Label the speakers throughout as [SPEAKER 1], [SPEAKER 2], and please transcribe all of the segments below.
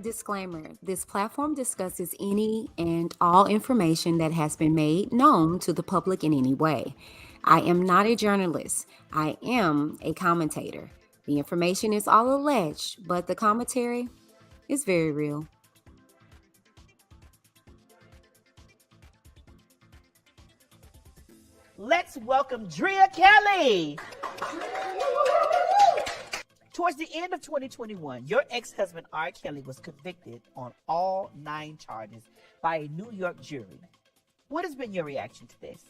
[SPEAKER 1] Disclaimer: this platform discusses any and all information that has been made known to the public in any way. I am not a journalist, I am a commentator. The information is all alleged, but the commentary is very real.
[SPEAKER 2] Let's welcome Drea Kelly. Towards the end of 2021, your ex-husband R. Kelly was convicted on all 9 charges by a New York jury. What has been your reaction to this?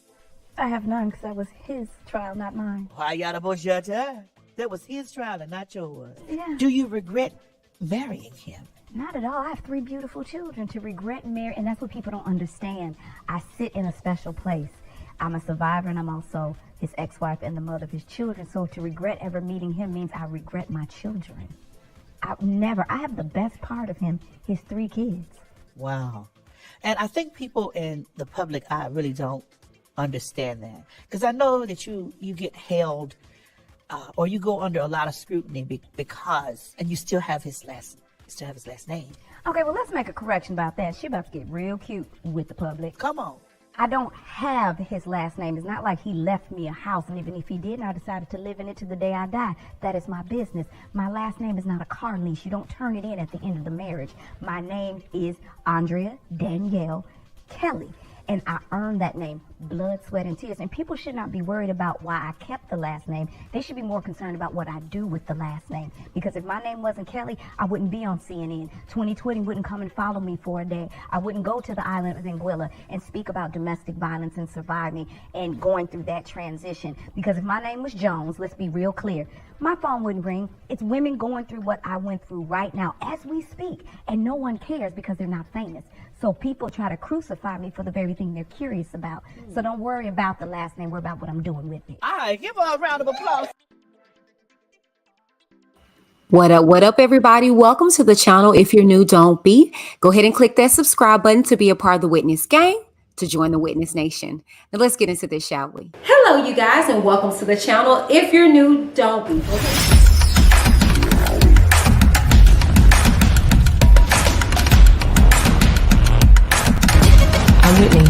[SPEAKER 3] I have none because that was his trial, not mine.
[SPEAKER 2] Why y'all about your time? That was his trial and not yours.
[SPEAKER 3] Yeah.
[SPEAKER 2] Do you regret marrying him?
[SPEAKER 3] Not at all. I have 3 beautiful children. To regret marriage, and that's what people don't understand. I sit in a special place. I'm a survivor, and I'm also his ex-wife and the mother of his children. So to regret ever meeting him means I regret my children. I have the best part of him, his 3 kids.
[SPEAKER 2] Wow. And I think people in the public eye really don't understand that. Because I know that you get held or you go under a lot of scrutiny because, and you still have his last name.
[SPEAKER 3] Okay, well, let's make a correction about that. She about to get real cute with the public.
[SPEAKER 2] Come on.
[SPEAKER 3] I don't have his last name. It's not like he left me a house, and even if he did and I decided to live in it to the day I die, that is my business. My last name is not a car lease. You don't turn it in at the end of the marriage. My name is Andrea Danielle Kelly, and I earned that name, blood, sweat, and tears. And people should not be worried about why I kept the last name. They should be more concerned about what I do with the last name. Because if my name wasn't Kelly, I wouldn't be on CNN. 2020 wouldn't come and follow me for a day. I wouldn't go to the island of Anguilla and speak about domestic violence and surviving and going through that transition. Because if my name was Jones, let's be real clear, my phone wouldn't ring. It's women going through what I went through right now as we speak. And no one cares because they're not famous. So people try to crucify me for the very thing they're curious about. So don't worry about the last name. Worry about what I'm doing with it.
[SPEAKER 2] All right, give her a round of applause.
[SPEAKER 1] What up, everybody? Welcome to the channel. If you're new, don't be. Go ahead and click that subscribe button to be a part of the Witness gang, to join the Witness Nation. Now let's get into this, shall we? Hello, you guys, and welcome to the channel. If you're new, don't be. I'm Whitney.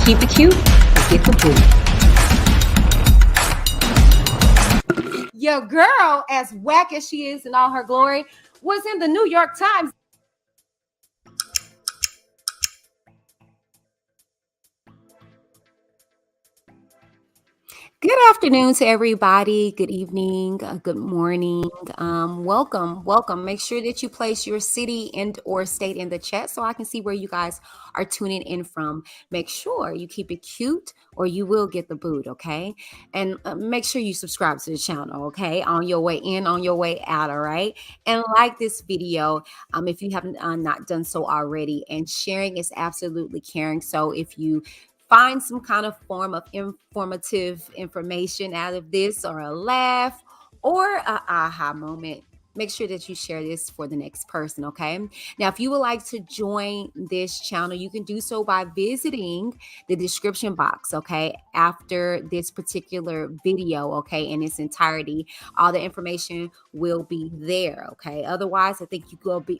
[SPEAKER 1] Keep it cute and get the boot. Your girl, as whack as she is in all her glory, was in the New York Times. Good afternoon to everybody. Good evening. Good morning. Welcome. Make sure that you place your city and or state in the chat so I can see where you guys are tuning in from. Make sure you keep it cute or you will get the boot, okay? And make sure you subscribe to the channel, okay? On your way in, on your way out, all right? And like this video if you haven't not done so already. And sharing is absolutely caring. So if you find some kind of form of informative information out of this, or a laugh or a aha moment, make sure that you share this for the next person, okay? Now, if you would like to join this channel, you can do so by visiting the description box, okay, after this particular video, okay, in its entirety. All the information will be there, okay? Otherwise, I think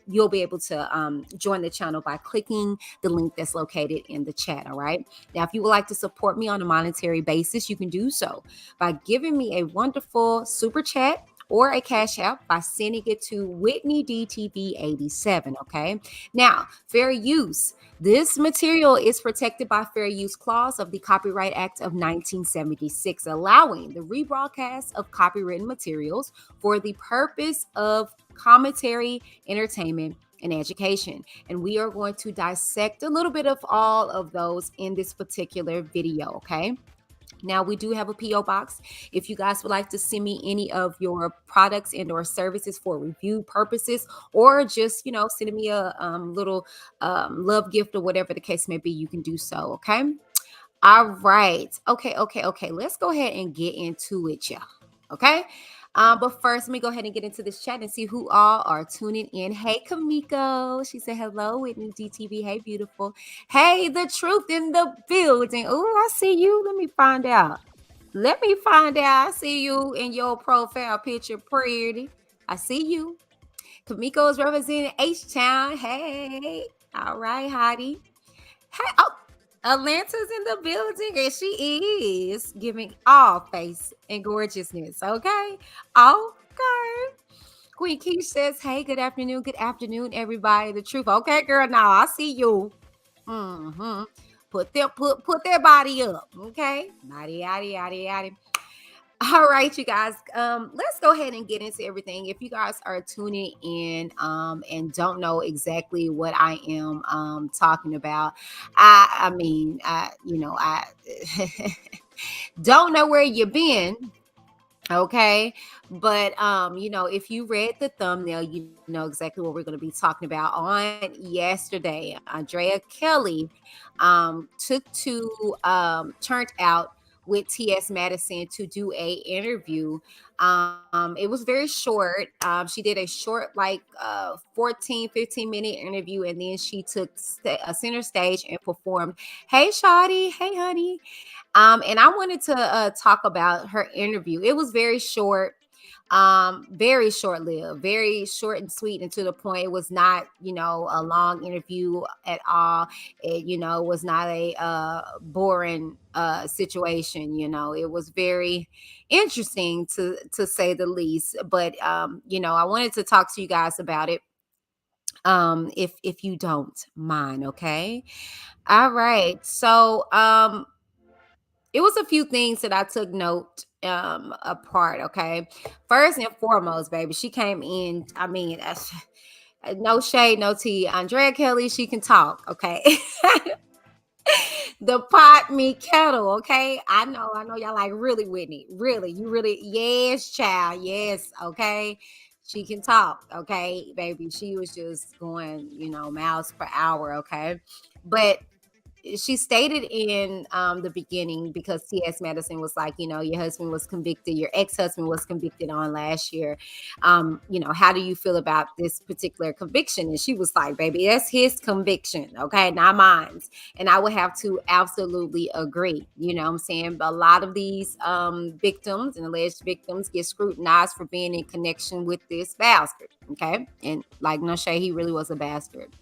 [SPEAKER 1] you'll be able to join the channel by clicking the link that's located in the chat, all right? Now, if you would like to support me on a monetary basis, you can do so by giving me a wonderful super chat or a cash app by sending it to WhitneyDTV87. Okay. Now, fair use. This material is protected by fair use clause of the Copyright Act of 1976, allowing the rebroadcast of copywritten materials for the purpose of commentary, entertainment, and education. And we are going to dissect a little bit of all of those in this particular video. Okay. Now, we do have a P.O. box. If you guys would like to send me any of your products and or services for review purposes, or just, sending me a little love gift or whatever the case may be, you can do so, okay? All right. Okay. Let's go ahead and get into it, y'all. Okay. But first, let me go ahead and get into this chat and see who all are tuning in. Hey, Kamiko. She said, hello, Whitney DTV. Hey, beautiful. Hey, the truth in the building. Oh, I see you. Let me find out. I see you in your profile picture, pretty. I see you. Kamiko is representing H-Town. Hey. All right, hottie. Hey, oh, Atlanta's in the building, and she is giving all face and gorgeousness. Okay. Queen Keish says, hey, good afternoon, everybody. The truth. Okay, girl. Now I see you. Put their body up. Okay. Yada. All right, you guys. Let's go ahead and get into everything. If you guys are tuning in and don't know exactly what I am talking about, I don't know where you've been. Okay. But if you read the thumbnail, you know exactly what we're going to be talking about. On yesterday, Drea Kelly took to Turnt out with T.S. Madison to do a interview. It was very short. She did a short, 15 minute interview, and then she took a center stage and performed. Hey, Shawty. Hey, honey. And I wanted to talk about her interview. It was very short, very short-lived, very short and sweet and to the point. It was not, a long interview at all. It, was not a boring situation. It was very interesting to say the least. But I wanted to talk to you guys about it. If you don't mind, okay. All right. So it was a few things that I took note apart. Okay. First and foremost, baby, she came in. I mean, no shade, no tea. Andrea Kelly, she can talk. Okay. The pot me kettle. Okay. I know y'all like, really, Whitney, really, you really, yes, child, yes. Okay. She can talk. Okay, baby. She was just going, miles per hour. Okay. But she stated in the beginning, because T.S. Madison was like, your husband was convicted, your ex-husband was convicted on last year. How do you feel about this particular conviction? And she was like, baby, that's his conviction, okay, not mine. And I would have to absolutely agree. You know what I'm saying? A lot of these victims and alleged victims get scrutinized for being in connection with this bastard, okay? And like, no shade, he really was a bastard.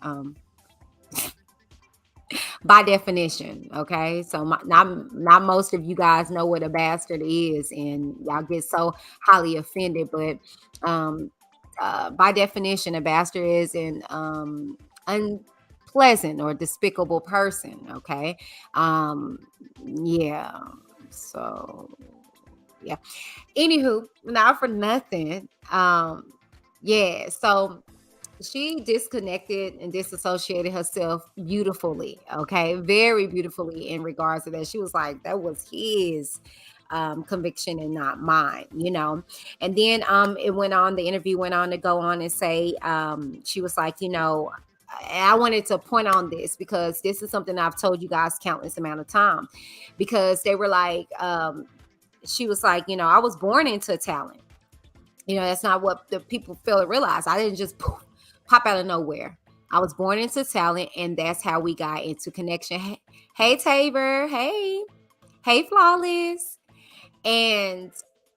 [SPEAKER 1] By definition, okay? So not most of you guys know what a bastard is, and y'all get so highly offended, but by definition, a bastard is an unpleasant or despicable person, okay? Yeah. So yeah. Anywho, not for nothing. Yeah, so she disconnected and disassociated herself beautifully, okay, very beautifully in regards to that. She was like, that was his conviction and not mine, and then the interview went on to go on and say, she was like, I wanted to point on this because this is something I've told you guys countless amount of time, because they were like, she was like, I was born into talent. That's not what the people fail to realize. I didn't just pop out of nowhere. I was born into talent, and that's how we got into connection. Hey Tabor. Hey Flawless. And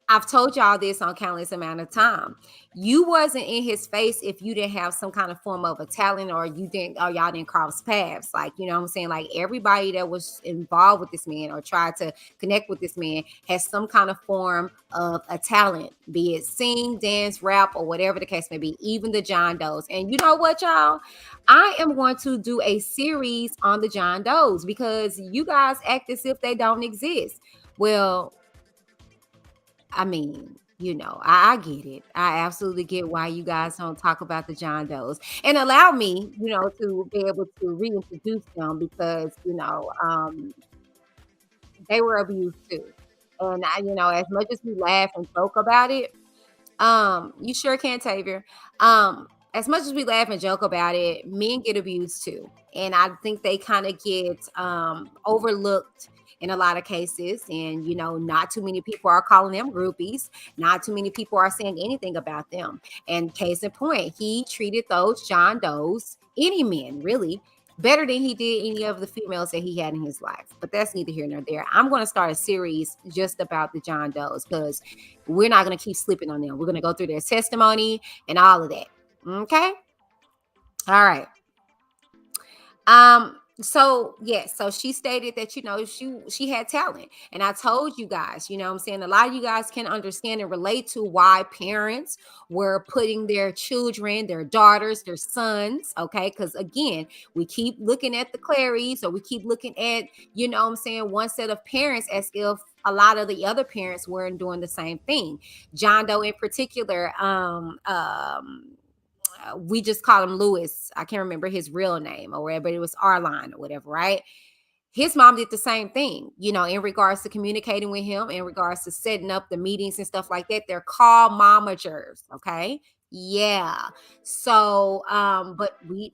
[SPEAKER 1] I've told y'all this on countless amount of time. You wasn't in his face if you didn't have some kind of form of a talent, or y'all didn't cross paths. Like, you know what I'm saying? Like, everybody that was involved with this man or tried to connect with this man has some kind of form of a talent, be it sing, dance, rap, or whatever the case may be, even the John Does. And you know what, y'all? I am going to do a series on the John Does because you guys act as if they don't exist. Well, I mean, I get it. I absolutely get why you guys don't talk about the John Does, and allow me, to be able to reintroduce them because, they were abused too. And as much as we laugh and joke about it, you sure can, Tavia. As much as we laugh and joke about it, men get abused too. And I think they kind of get overlooked in a lot of cases. And, not too many people are calling them groupies. Not too many people are saying anything about them. And case in point, he treated those John Does, any men really, better than he did any of the females that he had in his life. But that's neither here nor there. I'm going to start a series just about the John Does because we're not going to keep sleeping on them. We're going to go through their testimony and all of that. Okay? All right. So yes, so she stated that she had talent, and I told you guys, I'm saying, a lot of you guys can understand and relate to why parents were putting their children, their daughters, their sons, okay, because again, we keep looking at the Clarys, or we keep looking at, I'm saying, one set of parents as if a lot of the other parents weren't doing the same thing. John Doe in particular, we just call him Lewis. I can't remember his real name or whatever, but it was Arline or whatever, right? His mom did the same thing, in regards to communicating with him, in regards to setting up the meetings and stuff like that. They're called momagers, okay? Yeah. So, but we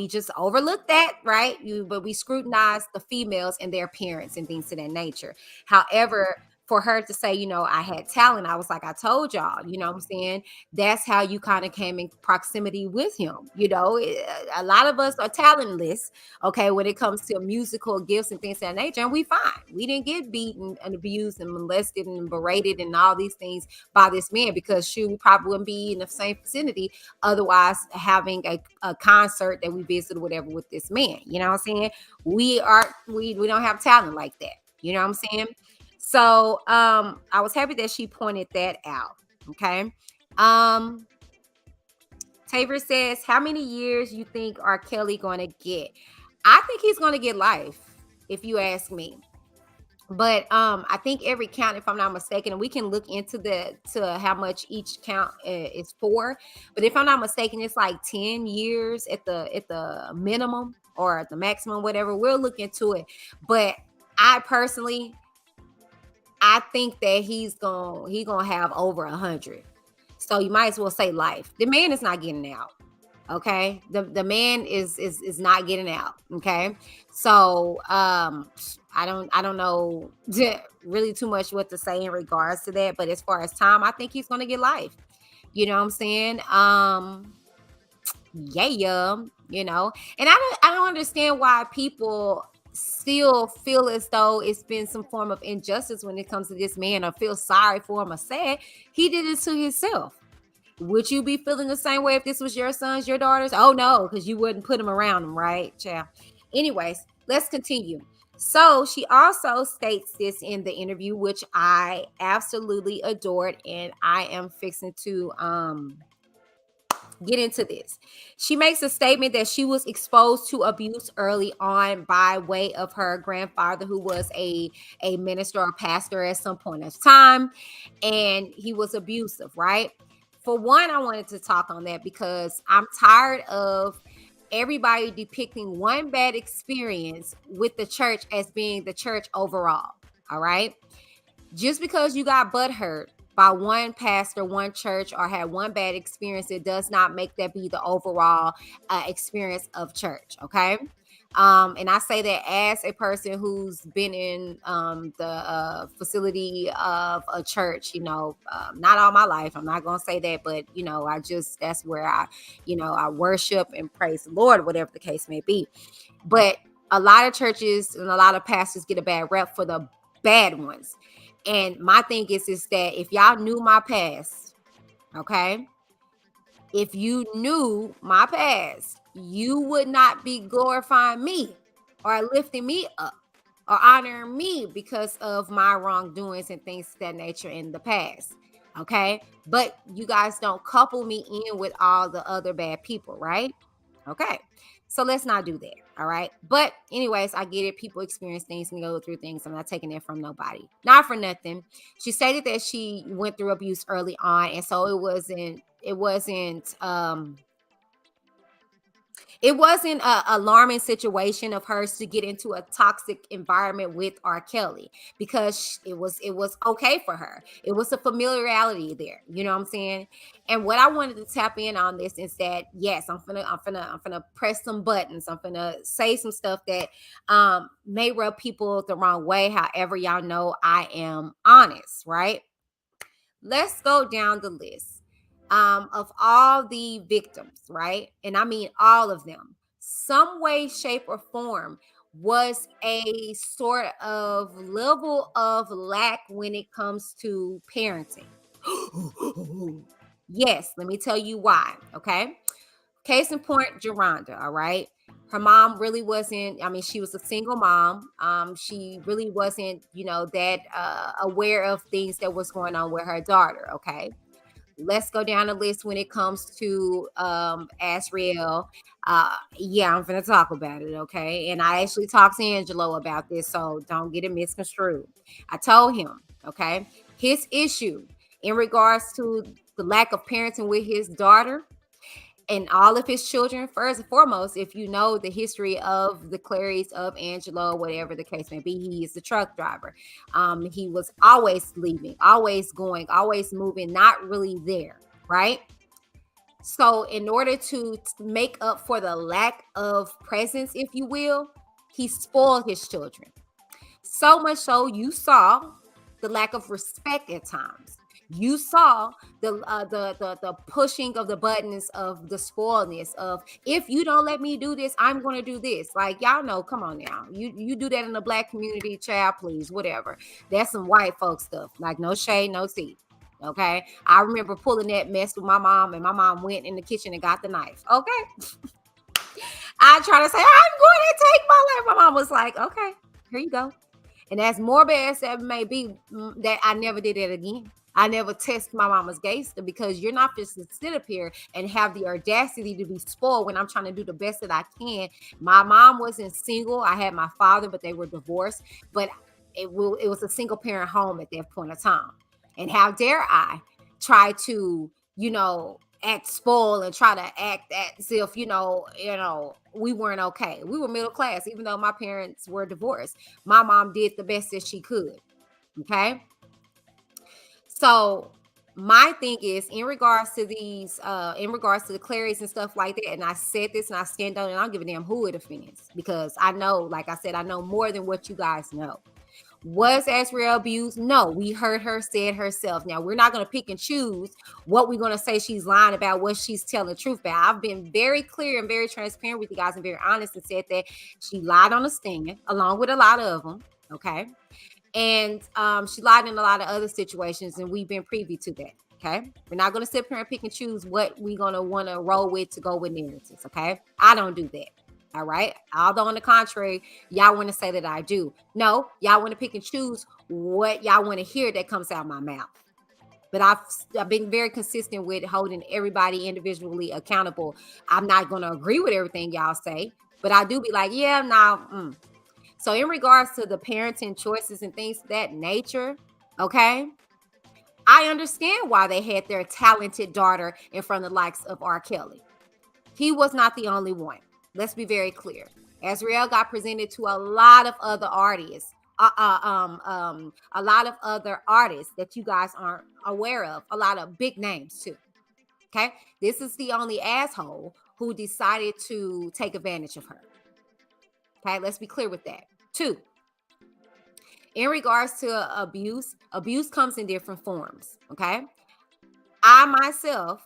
[SPEAKER 1] just overlooked that, right? But we scrutinized the females and their parents and things of that nature. However, for her to say, I had talent, I was like, I told y'all, what I'm saying? That's how you kind of came in proximity with him. A lot of us are talentless, okay, when it comes to musical gifts and things of that nature, and we fine. We didn't get beaten and abused and molested and berated and all these things by this man, because we probably wouldn't be in the same vicinity otherwise having a concert that we visited or whatever with this man. You know what I'm saying? We don't have talent like that. You know what I'm saying? So I was happy that she pointed that out. Okay. Tabor says, how many years you think R. Kelly going to get? I think he's going to get life, if you ask me. But I think every count, if I'm not mistaken, and we can look into to how much each count is for. But if I'm not mistaken, it's like 10 years at the minimum or at the maximum, whatever. We'll look into it. But I personally, I think that he's gonna have over 100. So you might as well say life. The man is not getting out. Okay. The man is not getting out. Okay. So I don't know really too much what to say in regards to that. But as far as time, I think he's gonna get life. You know what I'm saying? Yeah, and I don't understand why people still feel as though it's been some form of injustice when it comes to this man, or feel sorry for him or sad. He did it to himself. Would you be feeling the same way if this was your sons, your daughters? Oh no, because you wouldn't put them around them, right, child? Anyways, let's continue. So she also states this in the interview, which I absolutely adored, and I am fixing to get into this. She makes a statement that she was exposed to abuse early on by way of her grandfather, who was a minister or pastor at some point of time, and he was abusive, right? For one, I wanted to talk on that because I'm tired of everybody depicting one bad experience with the church as being the church overall. All right. Just because you got butthurt by one pastor, one church, or had one bad experience, it does not make that be the overall experience of church. Okay. And I say that as a person who's been in the facility of a church, not all my life. I'm not going to say that, but, that's where I worship and praise the Lord, whatever the case may be. But a lot of churches and a lot of pastors get a bad rep for the bad ones. And my thing is that if y'all knew my past, okay, if you knew my past, you would not be glorifying me or lifting me up or honoring me because of my wrongdoings and things of that nature in the past. Okay. But you guys don't couple me in with all the other bad people, right? Okay. So let's not do that. All right. But, anyways, I get it. People experience things and go through things. I'm not taking it from nobody. Not for nothing. She stated that she went through abuse early on. And so it wasn't a alarming situation of hers to get into a toxic environment with R. Kelly because it was okay for her. It was a familiarity there. You know what I'm saying? And what I wanted to tap in on this is that yes, I'm gonna press some buttons. I'm gonna say some stuff that may rub people the wrong way. However, y'all know I am honest, right? Let's go down the list of all the victims, right? And I mean all of them. Some way, shape, or form was a sort of level of lack when it comes to parenting. Yes, let me tell you why. Okay. Case in point, Geronda, all right? Her mom really wasn't, I mean, she was a single mom. She really wasn't, that aware of things that was going on with her daughter, okay? Let's go down the list when it comes to Asriel. Yeah, I'm gonna talk about it, okay? And I actually talked to Angelo about this, so don't get it misconstrued. I told him, okay, his issue in regards to the lack of parenting with his daughter and all of his children, first and foremost, if you know the history of the Clarys of Angelo, whatever the case may be, he is the truck driver. He was always leaving, always going, always moving, not really there, right? So in order to make up for the lack of presence, if you will, he spoiled his children. So much so you saw the lack of respect at times. You saw the pushing of the buttons of the spoiledness of, if you don't let me do this, I'm going to do this. Like, y'all know, come on now. You do that in the Black community, child, please, whatever. That's some white folk stuff. Like, no shade, no tea. Okay. I remember pulling that mess with my mom, and my mom went in the kitchen and got the knife. Okay. I try to say, I'm going to take my life. My mom was like, okay, here you go. And as morbid as that may be, that I never did it again. I never test my mama's gangster, because you're not just to sit up here and have the audacity to be spoiled when I'm trying to do the best that I can. My mom wasn't single. I had my father, but they were divorced. But it was a single parent home at that point of time. And how dare I try to, act spoiled and try to act as if, we weren't okay. We were middle class, even though my parents were divorced. My mom did the best that she could. Okay. So my thing is, in regards to these, in regards to the Clarys and stuff like that, and I said this and I stand on it, and I don't give a damn who it offends, because I know, like I said, I know more than what you guys know. Was Asriel abused? No, we heard her say it herself. Now, we're not going to pick and choose what we're going to say she's lying about, what she's telling the truth about. I've been very clear and very transparent with you guys and very honest, and said that she lied on the stand, along with a lot of them, okay? And she lied in a lot of other situations, and we've been privy to that, okay? We're not going to sit here and pick and choose what we're going to want to roll with to go with narratives, okay? I don't do that. All right. Although on the contrary, y'all want to say that I do. No, y'all want to pick and choose what y'all want to hear that comes out of my mouth. But I've been very consistent with holding everybody individually accountable. I'm not going to agree with everything y'all say, but I do be like, yeah, no. So in regards to the parenting choices and things of that nature, okay, I understand why they had their talented daughter in front of the likes of R. Kelly. He was not the only one. Let's be very clear. Asriel got presented to a lot of other artists, a lot of other artists that you guys aren't aware of, a lot of big names too. Okay, this is the only asshole who decided to take advantage of her. Okay, let's be clear with that. 2, in regards to abuse comes in different forms. Okay, I myself,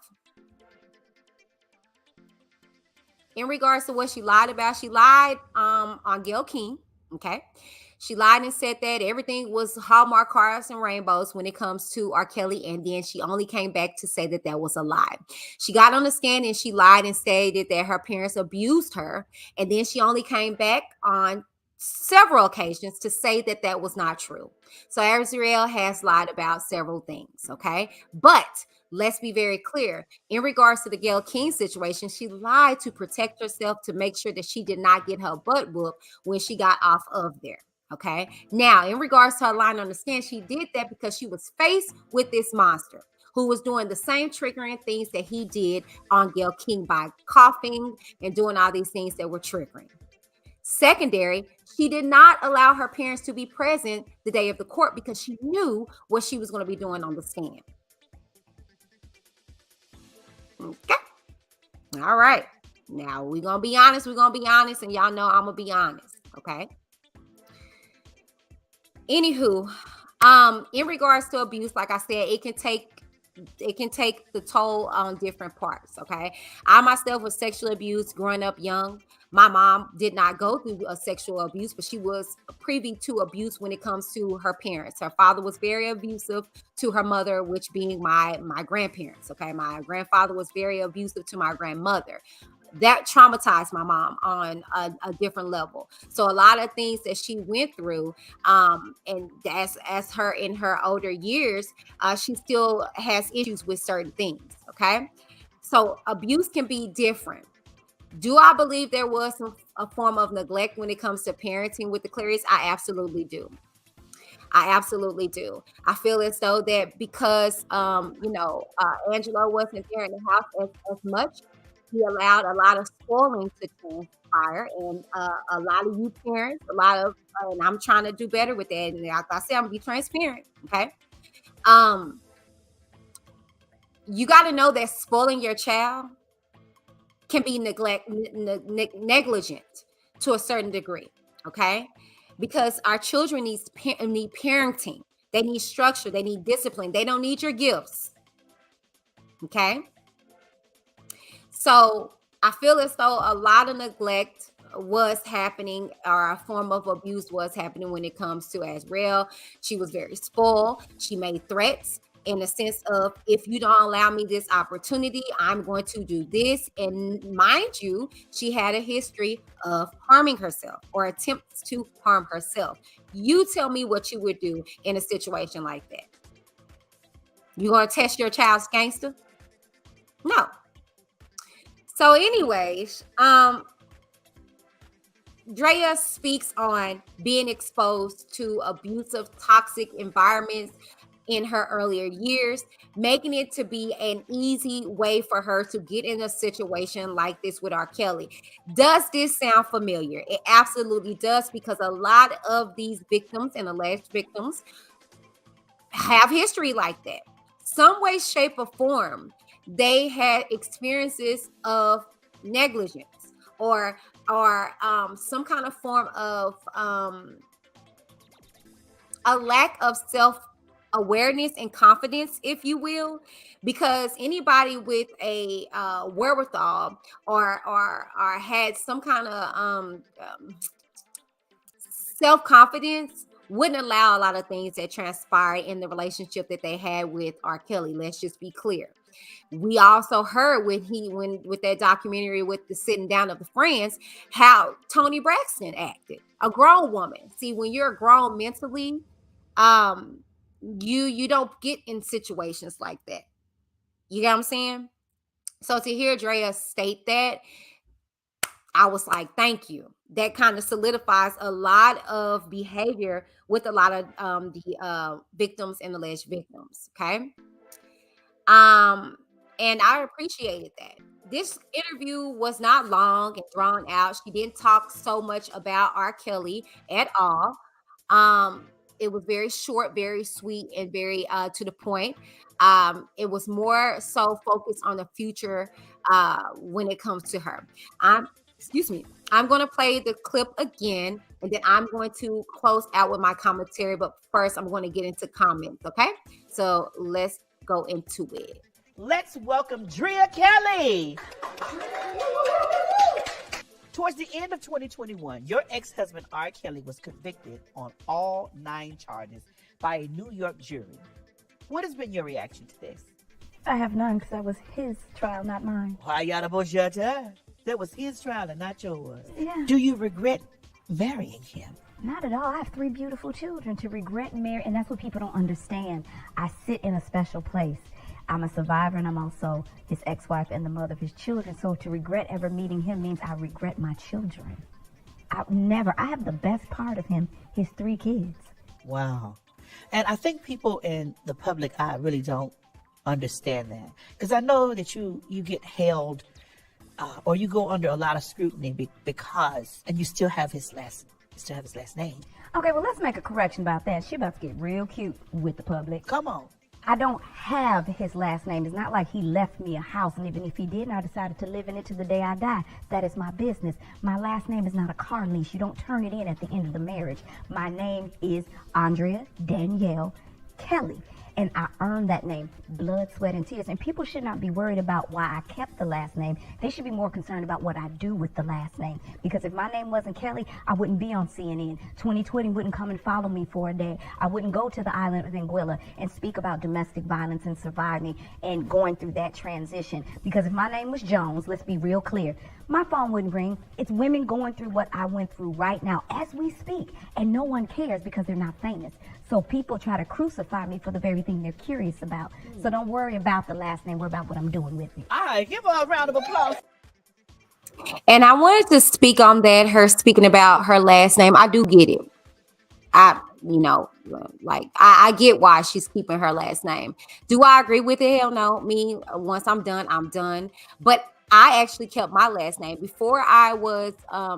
[SPEAKER 1] in regards to what she lied about, she lied on Gayle King. Okay. She lied and said that everything was Hallmark cards and rainbows when it comes to R. Kelly, and then she only came back to say that that was a lie. She got on the stand and she lied and stated that her parents abused her, and then she only came back on several occasions to say that that was not true. So Azriel has lied about several things, okay? But let's be very clear. In regards to the Gayle King situation, she lied to protect herself, to make sure that she did not get her butt whooped when she got off of there. Okay. Now, in regards to her lying on the stand, she did that because she was faced with this monster who was doing the same triggering things that he did on Gayle King by coughing and doing all these things that were triggering. Secondary, she did not allow her parents to be present the day of the court because she knew what she was going to be doing on the stand. Okay. All right. Now we're going to be honest. We're going to be honest. And y'all know I'm going to be honest. Okay. Anywho, in regards to abuse, like I said, it can take the toll on different parts. Okay. I myself was sexually abused growing up young. My mom did not go through a sexual abuse, but she was privy to abuse when it comes to her parents. Her father was very abusive to her mother, which being my grandparents. Okay. My grandfather was very abusive to my grandmother. That traumatized my mom on a different level. So a lot of things that she went through, and as her in her older years, she still has issues with certain things. Okay, so abuse can be different. Do I believe there was a form of neglect when it comes to parenting with the Clarys? I absolutely do. I absolutely do. I feel as though that because Angelo wasn't there in the house as much, he allowed a lot of spoiling to transpire, and a lot of you parents, and I'm trying to do better with that. And like I said, I'm gonna be transparent. Okay, um, you got to know that spoiling your child can be negligent to a certain degree. Okay, because our children need parenting. They need structure. They need discipline. They don't need your gifts. Okay. So I feel as though a lot of neglect was happening, or a form of abuse was happening when it comes to Azriel. She was very spoiled. She made threats in the sense of, if you don't allow me this opportunity, I'm going to do this. And mind you, she had a history of harming herself or attempts to harm herself. You tell me what you would do in a situation like that. You going to test your child's gangster? No. So anyways, Drea speaks on being exposed to abusive, toxic environments in her earlier years, making it to be an easy way for her to get in a situation like this with R. Kelly. Does this sound familiar? It absolutely does, because a lot of these victims and alleged victims have history like that. Some way, shape, or form, they had experiences of negligence or some kind of form of a lack of self-awareness and confidence, if you will, because anybody with a wherewithal or had some kind of self-confidence wouldn't allow a lot of things that transpired in the relationship that they had with R. Kelly. Let's just be clear. We also heard when with that documentary with the sitting down of the friends, how Toni Braxton acted, a grown woman. See, when you're grown mentally, you don't get in situations like that. You get what I'm saying? So to hear Drea state that, I was like, thank you. That kind of solidifies a lot of behavior with a lot of the victims and alleged victims. Okay. And I appreciated that. This interview was not long and drawn out. She didn't talk so much about R. Kelly at all. It was very short, very sweet, and very to the point. It was more so focused on the future when it comes to her. Excuse me. I'm going to play the clip again, and then I'm going to close out with my commentary. But first, I'm going to get into comments, okay? So let's go into it.
[SPEAKER 2] Let's welcome Drea Kelly. Towards the end of 2021, your ex-husband R. Kelly was convicted on all 9 charges by a New York jury. What has been your reaction to this?
[SPEAKER 3] I have none because that was his trial, not mine.
[SPEAKER 2] That was his trial and not yours.
[SPEAKER 3] Yeah.
[SPEAKER 2] Do you regret marrying him?
[SPEAKER 3] Not at all. I have 3 beautiful children. To regret marriage, and that's what people don't understand. I sit in a special place. I'm a survivor, and I'm also his ex-wife and the mother of his children. So to regret ever meeting him means I regret my children. I have the best part of him, his 3 kids.
[SPEAKER 2] Wow. And I think people in the public eye really don't understand that. Because I know that you get held or you go under a lot of scrutiny because, and you still have his last name.
[SPEAKER 3] Okay, well, let's make a correction about that. She about to get real cute with the public.
[SPEAKER 2] Come on.
[SPEAKER 3] I don't have his last name. It's not like he left me a house, and even if he did, I decided to live in it to the day I die. That is my business. My last name is not a car lease. You don't turn it in at the end of the marriage. My name is Andrea Danielle Kelly, and I earned that name, blood, sweat, and tears. And people should not be worried about why I kept the last name. They should be more concerned about what I do with the last name. Because if my name wasn't Kelly, I wouldn't be on CNN. 2020 wouldn't come and follow me for a day. I wouldn't go to the island of Anguilla and speak about domestic violence and surviving and going through that transition. Because if my name was Jones, let's be real clear, my phone wouldn't ring. It's women going through what I went through right now as we speak. And no one cares because they're not famous. So people try to crucify me for the very thing they're curious about. So don't worry about the last name. Worry about what I'm doing with it.
[SPEAKER 2] All right, give her a round of applause.
[SPEAKER 1] And I wanted to speak on that, her speaking about her last name. I do get it. I get why she's keeping her last name. Do I agree with it? Hell no. Me, once I'm done, I'm done. But I actually kept my last name. Before I was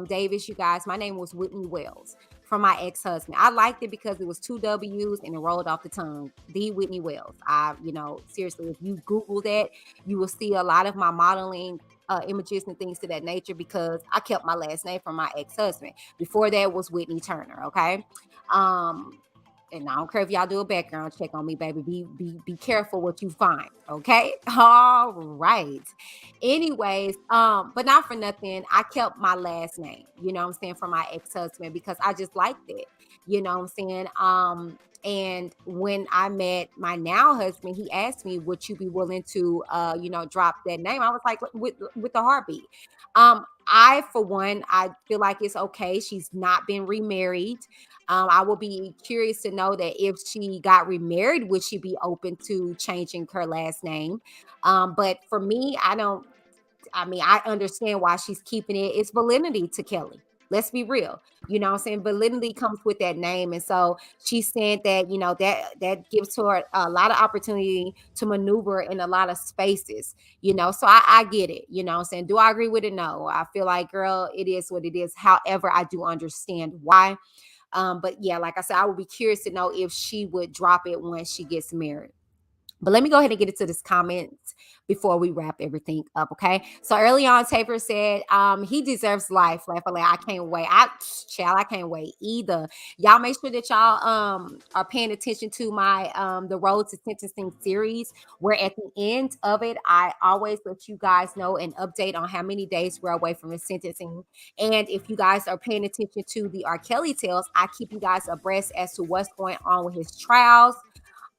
[SPEAKER 1] Davis, you guys, my name was Whitney Wells from my ex-husband. I liked it because it was 2 W's and it rolled off the tongue. The Whitney Wells. Seriously, if you Google that, you will see a lot of my modeling images and things to that nature because I kept my last name from my ex-husband. Before that was Whitney Turner, okay? And I don't care if y'all do a background check on me, baby. Be careful what you find, okay? All right. Anyways, but not for nothing, I kept my last name, you know what I'm saying, from my ex-husband because I just liked it, you know what I'm saying? And when I met my now husband, he asked me, would you be willing to, drop that name? I was like, with the heartbeat. I, for one, I feel like it's okay. She's not been remarried. I will be curious to know that if she got remarried, would she be open to changing her last name? But for me, I understand why she's keeping it. It's validity to Kelly. Let's be real. You know what I'm saying? Validity comes with that name. And so she said that, that gives her a lot of opportunity to maneuver in a lot of spaces, so I get it. You know what I'm saying? Do I agree with it? No. I feel like, girl, it is what it is. However, I do understand why. But yeah, like I said, I would be curious to know if she would drop it when she gets married. But let me go ahead and get into this comment before we wrap everything up, okay? So early on, Taper said he deserves life. I can't wait. I can't wait either. Y'all make sure that y'all are paying attention to my the Road to Sentencing series, where at the end of it, I always let you guys know an update on how many days we're away from the sentencing. And if you guys are paying attention to the R. Kelly tales, I keep you guys abreast as to what's going on with his trials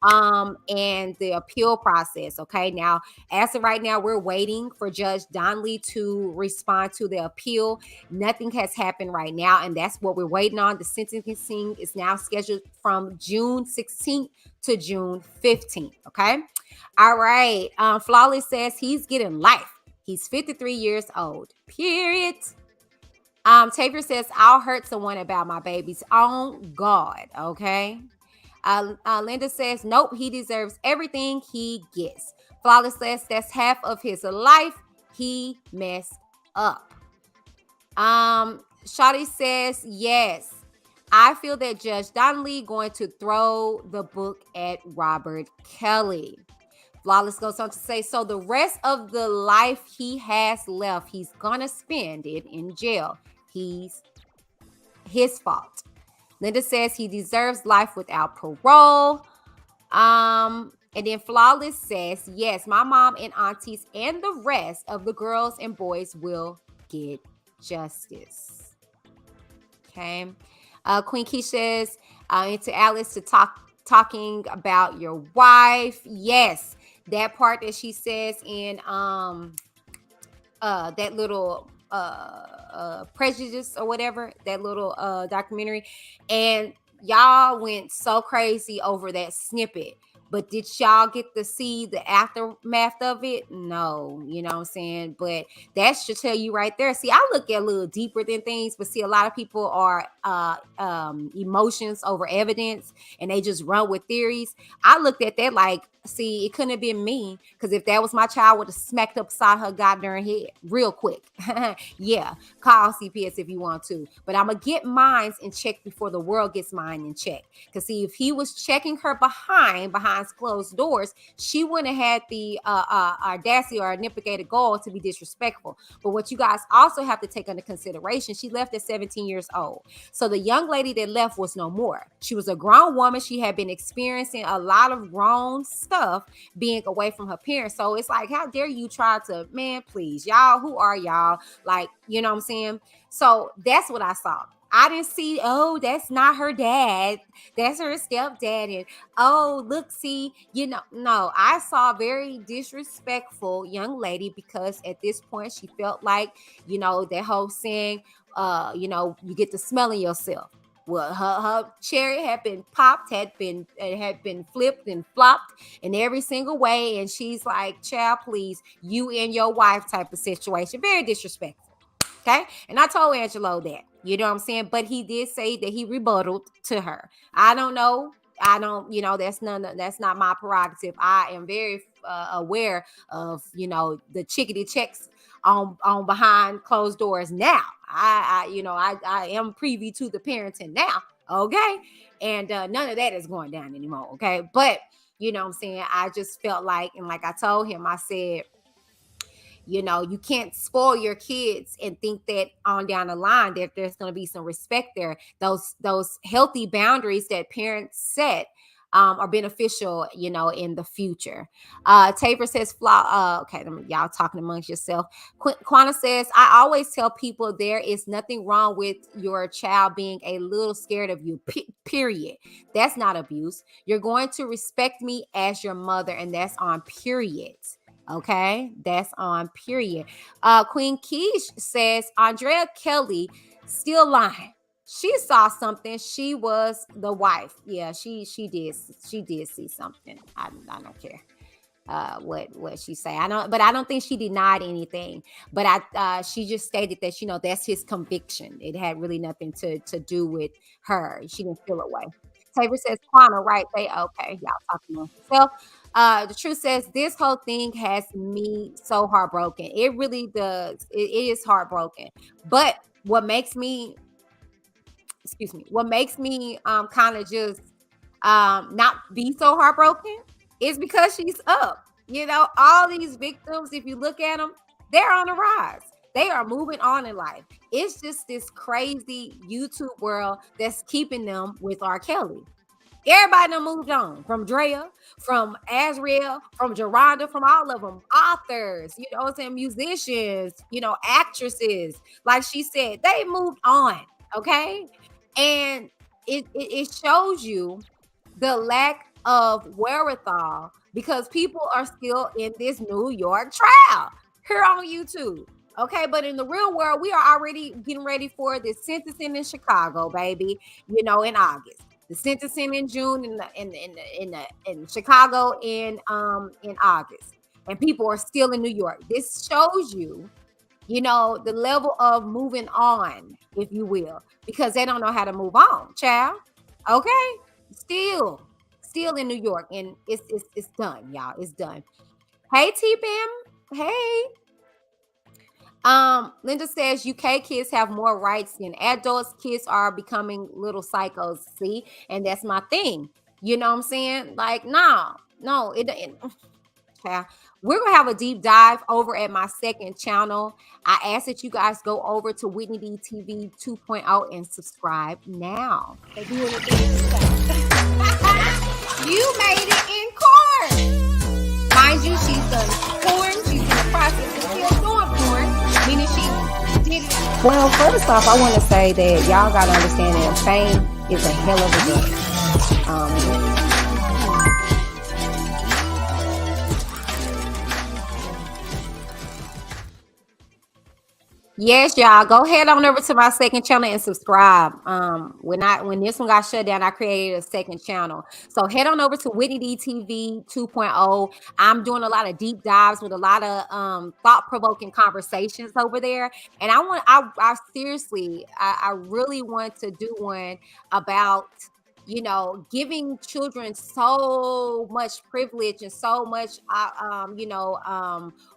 [SPEAKER 1] and the appeal process. Okay, now as of right now, we're waiting for Judge Donnelly to respond to the appeal. Nothing has happened right now, and that's what we're waiting on. The sentencing is now scheduled from June 16th to June 15th. Okay, all right. Flawless says he's getting life. He's 53 years old. Period. Taver says I'll hurt someone about my babies. On God. Okay. Linda says, nope, he deserves everything he gets. Flawless says that's half of his life. He messed up. Shawty says, yes, I feel that Judge Donnelly going to throw the book at Robert Kelly. Flawless goes on to say, so the rest of the life he has left, he's gonna spend it in jail. He's his fault. Linda says he deserves life without parole. And then Flawless says, yes, my mom and aunties and the rest of the girls and boys will get justice. Okay. Queen Key says, and to Alice to talking about your wife. Yes, that part that she says in that little prejudice or whatever, that little documentary, and y'all went so crazy over that snippet. But did y'all get to see the aftermath of it? No, you know what I'm saying? But that should tell you right there. See, I look at a little deeper than things, but see, a lot of people are emotions over evidence and they just run with theories. I looked at that like, see, it couldn't have been me, because if that was my child, I would have smacked upside her goddamn head real quick. Yeah, call CPS if you want to, but I'm gonna get mine in check before the world gets mine in check. Because see, if he was checking her behind closed doors, she wouldn't have had the audacity or nitpicated goal to be disrespectful. But what you guys also have to take under consideration, she left at 17 years old. So the young lady that left was no more. She was a grown woman. She had been experiencing a lot of grown stuff being away from her parents. So it's like, how dare you try to, man, please, y'all, who are y'all? Like, you know what I'm saying? So that's what I saw. I didn't see, oh, that's not her dad. That's her stepdad. And oh, look, see, no, I saw a very disrespectful young lady, because at this point she felt like, that whole saying, you get to smelling yourself. Well, her cherry had been popped, had been flipped and flopped in every single way. And she's like, child, please, you and your wife type of situation. Very disrespectful. Okay. And I told Angelo that, you know what I'm saying? But he did say that he rebutted to her. I don't know. That's not my prerogative. I am very aware of, the chickadee checks on behind closed doors now. I am privy to the parenting now. Okay. And none of that is going down anymore. Okay. But you know what I'm saying? I just felt like, and like I told him, I said, you can't spoil your kids and think that on down the line that there's going to be some respect there. Those healthy boundaries that parents set are beneficial, in the future. Tabor says, okay, y'all talking amongst yourself. Quana says, I always tell people there is nothing wrong with your child being a little scared of you, period. That's not abuse. You're going to respect me as your mother, and that's on period. Okay, that's on period. Queen Keish says Andrea Kelly still lying. She saw something. She was the wife. Yeah, she did see something. I don't care what she say. I don't think she denied anything. But she just stated that that's his conviction. It had really nothing to do with her. She didn't feel it way. Tabor says, Quana, right? Okay, y'all talking to yourself. The truth says this whole thing has me so heartbroken. It really does. It is heartbroken. But what makes me kind of just not be so heartbroken is because she's up. All these victims, if you look at them, they're on the rise. They are moving on in life. It's just this crazy YouTube world that's keeping them with R. Kelly. Everybody done moved on, from Drea, from Azriel, from Geronda, from all of them. Authors, what I'm saying, musicians, actresses. Like she said, they moved on, okay? And it shows you the lack of wherewithal, because people are still in this New York trial here on YouTube. Okay, but in the real world, we are already getting ready for the sentencing in Chicago, baby, in August. The sentencing in June in Chicago in August, and people are still in New York. This shows you, the level of moving on, if you will, because they don't know how to move on, child. Okay, still in New York, and it's done, y'all. It's done. Hey, T-Bam. Hey. Linda says UK kids have more rights than adults. Kids are becoming little psychos. See, and that's my thing. You know what I'm saying? Like, no, child. We're gonna have a deep dive over at my second channel. I ask that you guys go over to Whitney D TV 2.0 and subscribe now. They're doing it. You made it in corn. Mind you, she's done porn. She's in the process of still doing porn, meaning she did it. Well, first off, I want to say that y'all got to understand that fame is a hell of a drug. Yes, y'all. Go head on over to my second channel and subscribe. When this one got shut down, I created a second channel. So head on over to Whitney D TV 2.0. I'm doing a lot of deep dives with a lot of thought-provoking conversations over there. And I seriously, I really want to do one about giving children so much privilege and so much,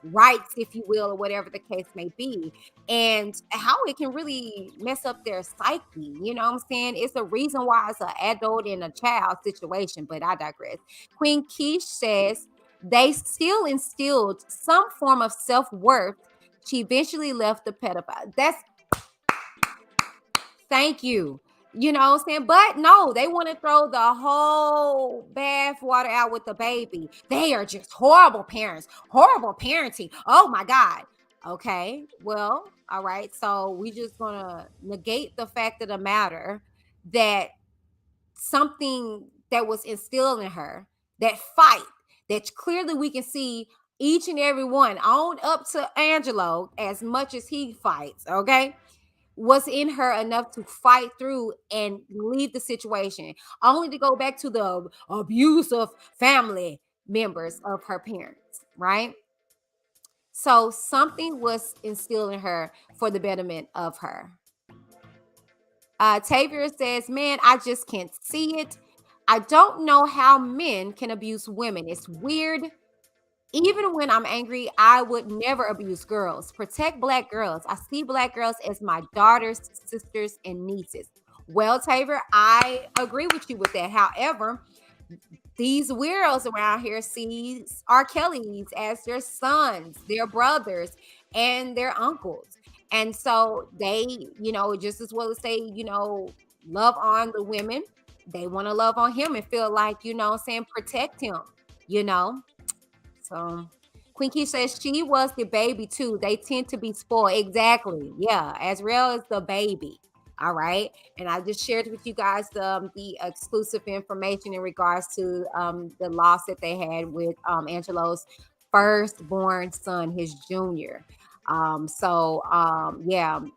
[SPEAKER 1] rights, if you will, or whatever the case may be, and how it can really mess up their psyche. You know what I'm saying? It's a reason why it's an adult and a child situation, but I digress. Queen Keish says they still instilled some form of self-worth. She eventually left the pedophile. Thank you. You know what I'm saying? But no, they want to throw the whole bath water out with the baby. They are just horrible parents, horrible parenting. Oh my God. Okay. Well, all right. So we just gonna negate the fact of the matter that something that was instilled in her, that fight, that clearly we can see each and every one on up to Angelo as much as he fights. Okay, was in her enough to fight through and leave the situation, only to go back to the abusive family members of her parents, right? So something was instilled in her for the betterment of her. Tavia says, man, I just can't see it. I don't know how men can abuse women. It's weird. Even when I'm angry, I would never abuse girls. Protect Black girls. I see Black girls as my daughters, sisters, and nieces. Well, Taver, I agree with you with that. However, these weirdos around here see R. Kelly's as their sons, their brothers, and their uncles. And so they, just as well as they, love on the women, they want to love on him and feel like, saying protect him, you know. So Queen Key says she was the baby too. They tend to be spoiled. Exactly. Yeah. As real as the baby. All right. And I just shared with you guys the exclusive information in regards to the loss that they had with Angelo's firstborn son, his junior. Yeah,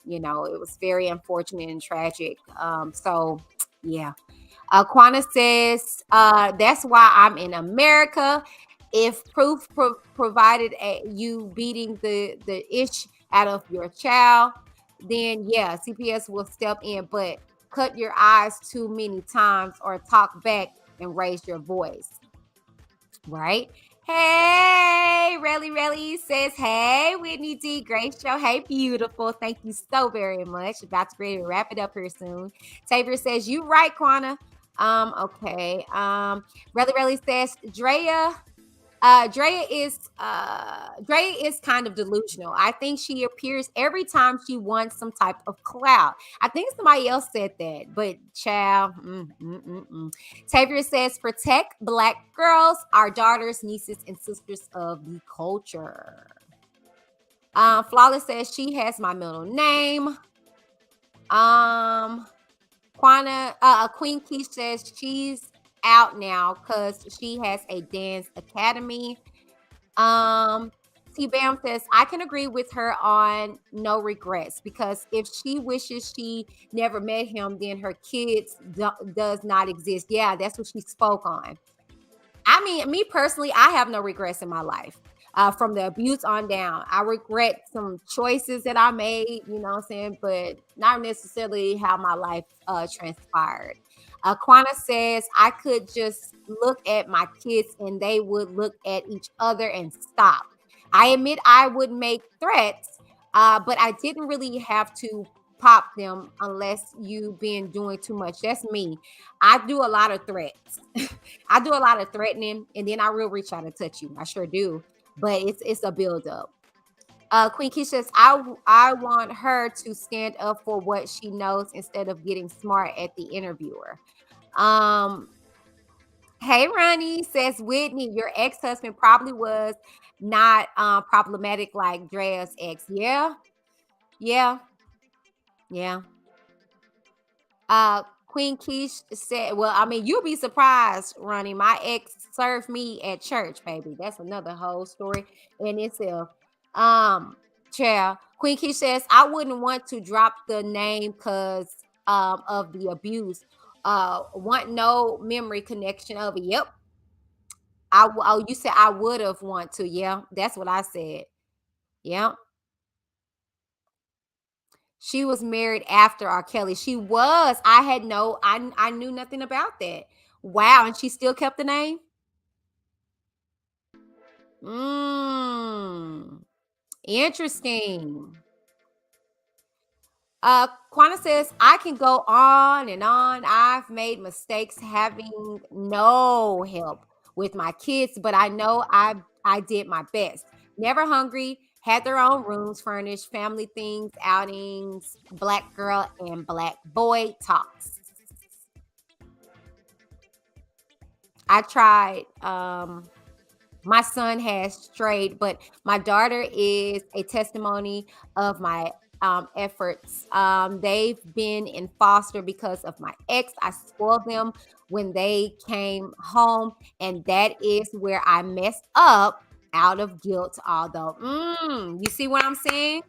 [SPEAKER 1] it was very unfortunate and tragic. Yeah. Quana says, that's why I'm in America. If proof provided you beating the ish out of your child, then yeah, CPS will step in, but cut your eyes too many times or talk back and raise your voice. Right? Hey, Relly says, hey, Whitney D, great show. Hey, beautiful. Thank you so very much. About to ready to wrap it up here soon. Taver says, you right, Quana. Okay. Relly says, Drea is kind of delusional. I think she appears every time she wants some type of clout. I think somebody else said that, but child. Tavia says, protect Black girls, our daughters, nieces, and sisters of the culture. Flawless says she has my middle name. Queen Key says she's out now because she has a dance academy. T-Bam says, I can agree with her on no regrets, because if she wishes she never met him, then her kids does not exist. Yeah, that's what she spoke on. I mean, me personally, I have no regrets in my life. From the abuse on down, I regret some choices that I made, you know what I'm saying, but not necessarily how my life transpired. Quana says, I could just look at my kids and they would look at each other and stop. I admit I would make threats, but I didn't really have to pop them unless you've been doing too much. That's me. I do a lot of threats. I do a lot of threatening, and then I will reach out and touch you. I sure do. But it's a build up. Queen Keisha says, I want her to stand up for what she knows instead of getting smart at the interviewer. Hey, Ronnie says, Whitney, your ex-husband probably was not problematic like Drea's ex. Yeah, yeah, yeah. Queen Keish said, well, I mean, you'll be surprised, Ronnie. My ex served me at church, baby. That's another whole story in itself. Chair. Queen Keish says, I wouldn't want to drop the name because of the abuse. Want no memory connection of it. Yep. Oh, you said I would have want to. Yeah, that's what I said. Yeah. She was married after R. Kelly. She was. I knew nothing about that. Wow, and she still kept the name? Mmm. Interesting. Quana says, I can go on and on. I've made mistakes having no help with my kids, but I know I did my best. Never hungry, had their own rooms furnished, family things, outings, black girl and black boy talks. I tried my son has strayed, but my daughter is a testimony of my efforts. They've been in foster because of my ex. I spoiled them when they came home, and that is where I messed up out of guilt. Although, you see what I'm saying?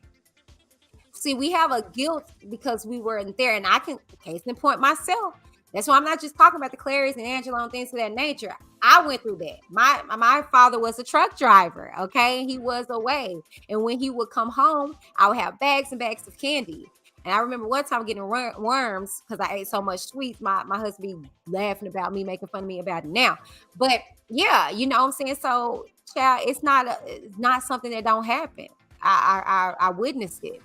[SPEAKER 1] See, we have a guilt because we weren't there, and I can case in point myself. That's why I'm not just talking about the Clarice and Angela and things of that nature. I went through that. My father was a truck driver. Okay, he was away, and when he would come home, I would have bags and bags of candy. And I remember one time getting worms because I ate so much sweets. My husband be laughing about me, making fun of me about it now. But yeah, you know what I'm saying. So, child, it's not something that don't happen. I witnessed it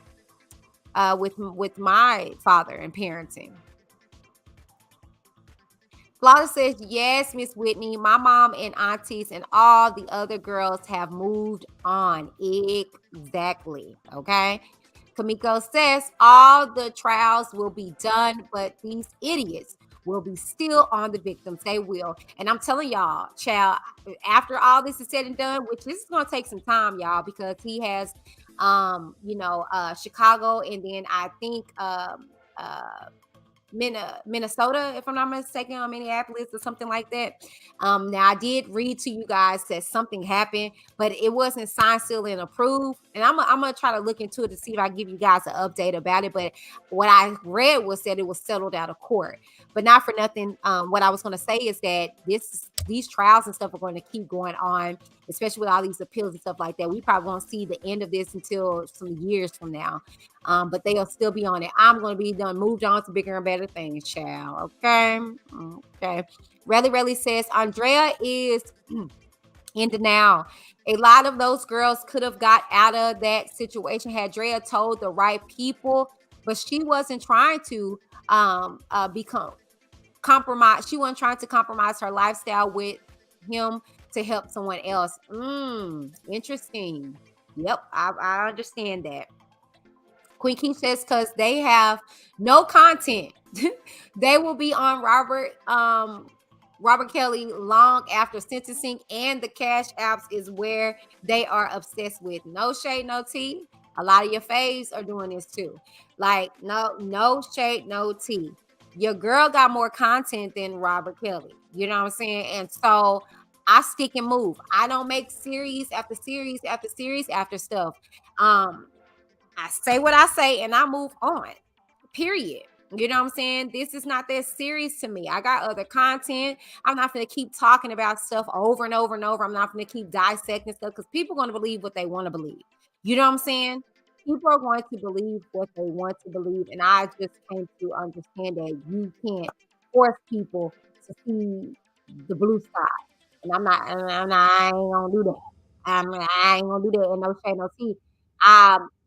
[SPEAKER 1] with my father and parenting. Flawless says, yes, Miss Whitney, my mom and aunties and all the other girls have moved on. Exactly. Okay. Kamiko says, all the trials will be done, but these idiots will be still on the victims. They will. And I'm telling y'all, child, after all this is said and done, which this is going to take some time, y'all, because he has, Chicago, and then I think, Minnesota, if I'm not mistaken, or Minneapolis or something like that. Now I did read to you guys that something happened, but it wasn't signed, sealed, and approved. And I'm gonna try to look into it to see if I can give you guys an update about it. But what I read was that it was settled out of court, but not for nothing. What I was gonna say is that these trials and stuff are going to keep going on, especially with all these appeals and stuff like that. We probably won't see the end of this until some years from now. But they'll still be on it. I'm going to be done, moved on to bigger and better things, child. Okay. Okay. Relly says, Andrea is in denial. A lot of those girls could have got out of that situation had Drea told the right people, but she wasn't trying to become compromise. She wasn't trying to compromise her lifestyle with him to help someone else. Interesting. Yep, I understand that. Queen King says because they have no content. They will be on Robert Kelly long after sentencing, and the cash apps is where they are obsessed with. No shade, no tea. A lot of your faves are doing this too. Like, no shade, no tea. Your girl got more content than Robert Kelly. You know what I'm saying? And so I stick and move. I don't make series after series after series after stuff. I say what I say and I move on. Period. You know what I'm saying? This is not that serious to me. I got other content. I'm not going to keep talking about stuff over and over and over. I'm not going to keep dissecting stuff because people are going to believe what they want to believe. You know what I'm saying? People are going to believe what they want to believe. And I just came to understand that you can't force people to see the blue sky. And I ain't going to do that. I ain't going to do that. And no shade, no tea.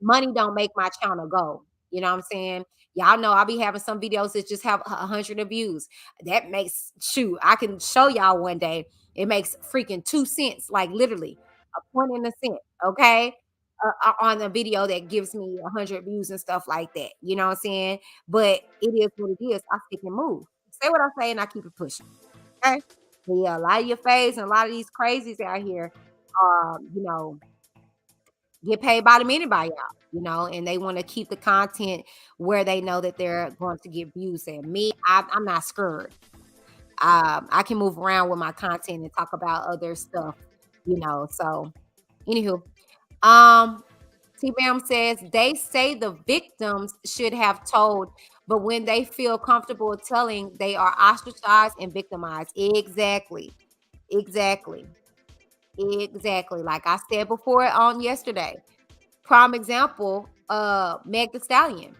[SPEAKER 1] Money don't make my channel go. You know what I'm saying? Y'all know I'll be having some videos that just have 100 views. That makes, shoot, I can show y'all one day. It makes freaking 2 cents, like literally a point in a cent, okay? On a video that gives me 100 views and stuff like that. You know what I'm saying? But it is what it is. I stick and move. Say what I say and I keep it pushing. Okay? But yeah, a lot of your faves and a lot of these crazies out here, you know, get paid by the minute by y'all, you know, and they want to keep the content where they know that they're going to get views. And me, I'm not scared. I can move around with my content and talk about other stuff, you know. So, anywho, T-Bam says they say the victims should have told, but when they feel comfortable telling, they are ostracized and victimized. Exactly. Like I said before on yesterday. Prime example, Meg Thee Stallion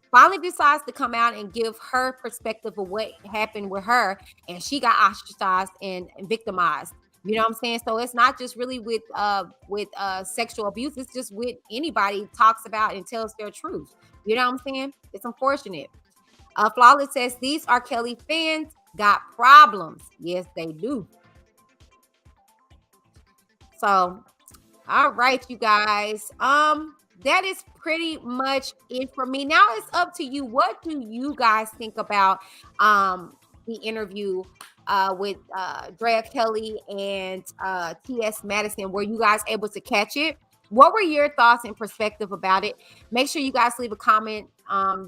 [SPEAKER 1] finally decides to come out and give her perspective of what happened with her, and she got ostracized and victimized. You know what I'm saying? So it's not just really with sexual abuse, it's just with anybody talks about and tells their truth. You know what I'm saying? It's unfortunate. Flawless says these R. Kelly fans got problems. Yes, they do. So, all right, you guys. That is pretty much it for me. Now it's up to you. What do you guys think about the interview with Drea Kelly and T.S. Madison? Were you guys able to catch it? What were your thoughts and perspective about it? Make sure you guys leave a comment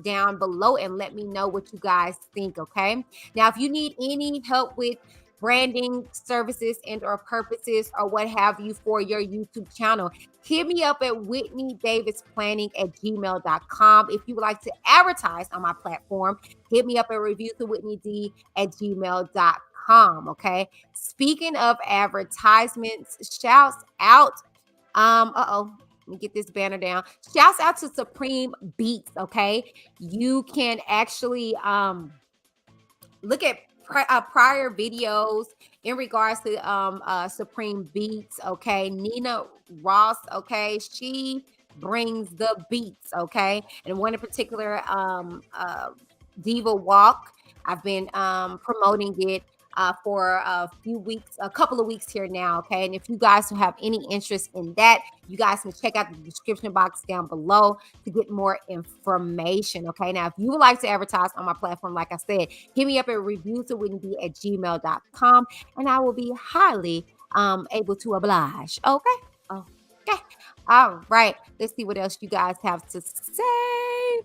[SPEAKER 1] down below and let me know what you guys think, okay? Now, if you need any help with branding services and or purposes or what have you for your YouTube channel, hit me up at whitneydavisplanning@gmail.com. If you would like to advertise on my platform, hit me up at reviewswithWhitneyD@gmail.com. Okay. Speaking of advertisements, shouts out. Let me get this banner down. Shouts out to Supreme Beats. Okay. You can actually look at prior videos in regards to Supreme Beats. Okay, Nina Ross. Okay, she brings the beats. Okay, and one in particular, Diva Walk. I've been promoting it for a couple of weeks here now. Okay, and if you guys have any interest in that, you guys can check out the description box down below to get more information. Okay, now if you would like to advertise on my platform, like I said, hit me up at reviewswithWhitneyD@gmail.com and I will be highly able to oblige. Okay. All right, let's see what else you guys have to say.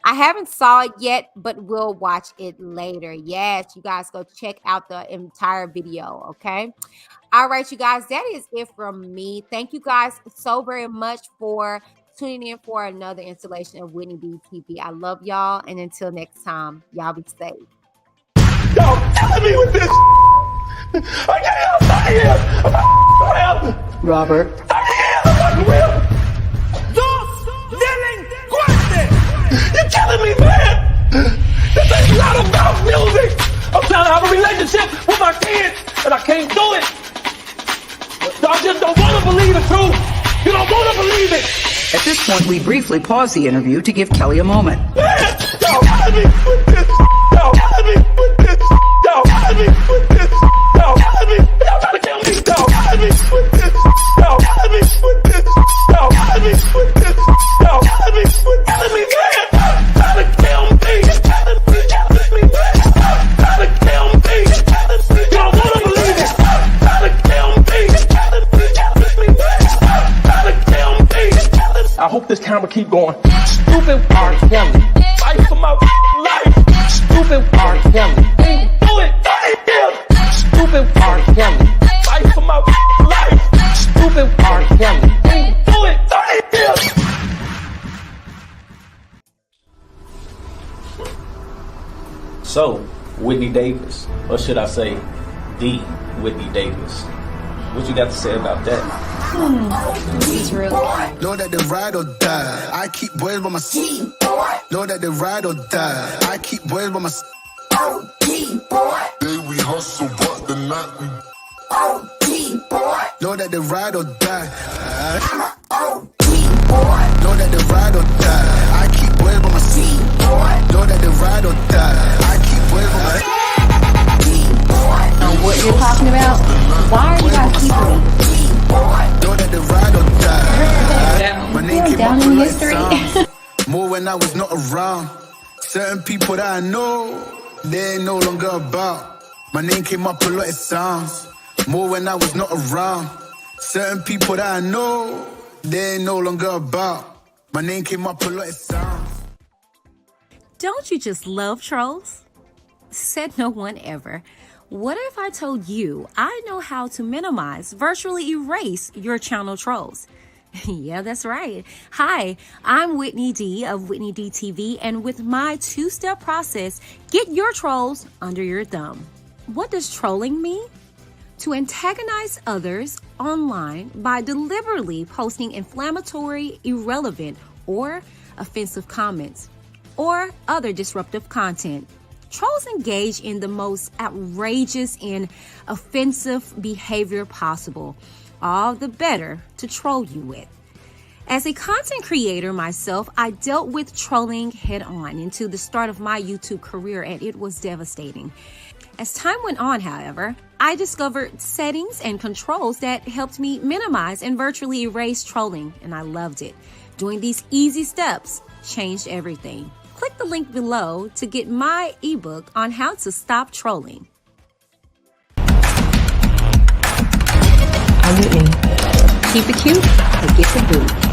[SPEAKER 1] I haven't saw it yet, but we'll watch it later. Yes, you guys go check out the entire video, okay? All right, you guys, that is it from me. Thank you guys so very much for tuning in for another installation of Whitney D TV. I love y'all, and until next time, y'all be safe.
[SPEAKER 4] Y'all killing me with this. I can't help it. Robert. I can't help it. You're killing me, man! This ain't not about music! I'm trying to have a relationship with my kids, and I can't do it! Y'all just don't want to believe the truth! You don't want to believe it!
[SPEAKER 5] At this point, we briefly pause the interview to give Kelly a moment.
[SPEAKER 4] Man! Y'all killing me with this! Y'all killing me with this! Y'all killing me with this! Y'all killing me! Y'all trying to kill me! Y'all killing me with this! Y'all killing me with this! Y'all killing me with this! Y'all killing me with killing me, man! I hope this camera keep going. Stupid R. Kelly. Fight for my life. Stupid R. Kelly. Ain't do it. Stupid R. Kelly. Fight for my life. Stupid R. Kelly. Ain't do it.
[SPEAKER 6] So, Whitney Davis, or should I say, the Whitney Davis. What you got to say about that?
[SPEAKER 1] He's real.
[SPEAKER 7] Know that they ride or die. I keep boys by my side. Know that they ride or die. I keep boys by my side.
[SPEAKER 8] OG boy.
[SPEAKER 7] Day we hustle, but the night we OG boy. Know that they ride or die.
[SPEAKER 8] I'm a OG boy.
[SPEAKER 7] Know that they ride or die. I keep boys by my seat. Know that they ride or die. I keep boys by my
[SPEAKER 1] What you're talking about? Why are you guys keeping me?
[SPEAKER 7] know that they ride or die. My name came
[SPEAKER 1] down
[SPEAKER 7] up
[SPEAKER 1] in
[SPEAKER 7] with
[SPEAKER 1] history.
[SPEAKER 7] sounds. More when I was not around. Certain people that I know, they ain't no longer about. My name came up a lot of sounds. More when I was not around. Certain people that I know, they ain't no longer about. My name came up a lot of sounds.
[SPEAKER 1] Don't you just love trolls? Said no one ever. What if I told you I know how to minimize, virtually erase your channel trolls? Yeah, that's right. Hi, I'm Whitney D of WhitneyD TV, and with my two-step process, get your trolls under your thumb. What does trolling mean? To antagonize others online by deliberately posting inflammatory, irrelevant, or offensive comments, or other disruptive content. Trolls engage in the most outrageous and offensive behavior possible, all the better to troll you with. As a content creator myself, I dealt with trolling head on into the start of my YouTube career, and it was devastating. As time went on, however, I discovered settings and controls that helped me minimize and virtually erase trolling, and I loved it. Doing these easy steps changed everything. Click the link below to get my ebook on how to stop trolling. I'm Whitney. Keep it cute and get the boot.